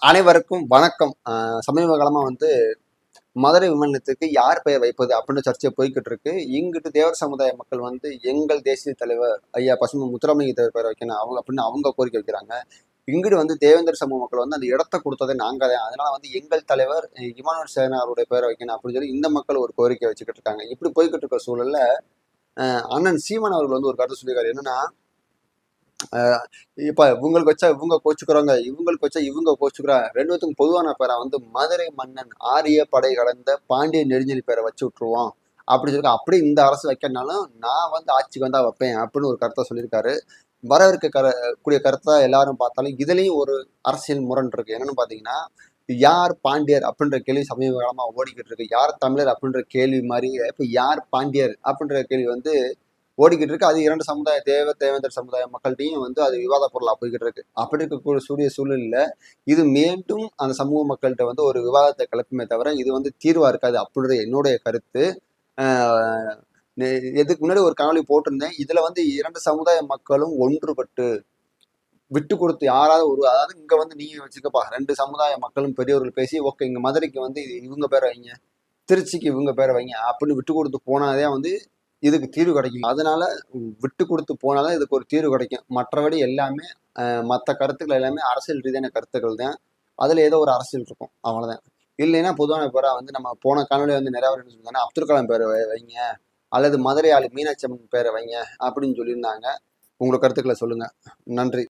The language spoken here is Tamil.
அனைவருக்கும் வணக்கம். சமீப காலமா மதுரை விமான நிலையத்துக்கு யார் பெயர் வைப்பது அப்படின்னு சர்ச்சை போய்கிட்டு இருக்கு. இங்கிட்டு தேவர் சமுதாய மக்கள் எங்கள் தேசிய தலைவர் ஐயா பசும்பொன் முத்துராமலிங்க தேவர் பெயர் வைக்கணும் அப்படின்னு அவங்க கோரிக்கை வைக்கிறாங்க. இங்கிட்டு தேவேந்தர் சமூக மக்கள் அந்த இடத்த கொடுத்ததை நாங்க தான், அதனால எங்கள் தலைவர் இமானுவேல் சேனா அவருடைய பெயரை வைக்கணும் அப்படின்னு சொல்லி இந்த மக்கள் ஒரு கோரிக்கை வச்சுக்கிட்டு இருக்காங்க. இப்படி போய்கிட்டு இருக்க சூழல்ல அண்ணன் சீமான் அவர்கள் ஒரு கருத்து சொல்லியிருக்காரு. என்னன்னா, இப்ப இவங்களுக்கு வச்சா இவங்க கோச்சுக்கிறாங்க, இவங்களுக்கு வச்சா இவங்க கோச்சுக்கிறாங்க. ரெண்டுத்துக்கும் பொதுவான பேரை மதுரை மன்னன் ஆரிய படை கலந்த பாண்டிய நெடுஞ்செழி பேரை வச்சு விட்டுருவோம் அப்படி சொல்லி, அப்படி இந்த அரசு வைக்கனாலும் நான் ஆட்சிக்கு வந்தா வைப்பேன் அப்படின்னு ஒரு கருத்தை சொல்லியிருக்காரு. வரவிருக்க கூடிய கருத்தை எல்லாரும் பார்த்தாலும் இதுலயும் ஒரு அரசியல் முரண் இருக்கு. என்னன்னு பாத்தீங்கன்னா, யார் பாண்டியர் அப்படின்ற கேள்வி சமீப காலமா ஓடிக்கிட்டு இருக்கு. யார் தமிழர் அப்படின்ற கேள்வி மாதிரி இப்ப யார் பாண்டியர் அப்படின்ற கேள்வி ஓடிக்கிட்டு இருக்கு. அது இரண்டு சமுதாய தேவேந்தர் சமுதாய மக்கள்கிட்டையும் அது விவாத பொருளா போய்கிட்டு இருக்கு. அப்படி இருக்கக்கூடிய சூழலில் இது மீண்டும் அந்த சமூக மக்கள்கிட்ட ஒரு விவாதத்தை கிளப்புமே தவிர இது தீர்வா இருக்காது அப்படின்ற என்னுடைய கருத்து. எதுக்கு முன்னாடி ஒரு காணொலி போட்டிருந்தேன். இதுல இரண்டு சமுதாய மக்களும் ஒன்றுபட்டு விட்டு கொடுத்து யாராவது அதாவது இங்க நீங்க வச்சுக்கப்பா, ரெண்டு சமுதாய மக்களும் பெரியவர்கள் பேசி ஓகே இங்க மதுரைக்கு இவங்க பேரை வைங்க, திருச்சிக்கு இவங்க பேரை வைங்க அப்படின்னு விட்டு கொடுத்து போனாதே இதுக்கு தீர்வு கிடைக்கும். அதனால விட்டு கொடுத்து போனாதான் இதுக்கு ஒரு தீர்வு கிடைக்கும். மற்றபடி எல்லாமே மற்ற கருத்துக்கள் எல்லாமே அரசியல் ரீதியான கருத்துக்கள் தான். அதுல ஏதோ ஒரு அரசியல் இருக்கும், அவ்வளவுதான். இல்லைன்னா பொதுவான பேரா நம்ம போன காணொலி நிறைய பேர் சொன்னாங்க, அப்துல் கலாம் பேரை வைங்க அல்லது மதுரை ஆளு மீனாட்சி அம்மன் பேரை வைங்க அப்படின்னு சொல்லியிருந்தாங்க. உங்களோட கருத்துக்களை சொல்லுங்க. நன்றி.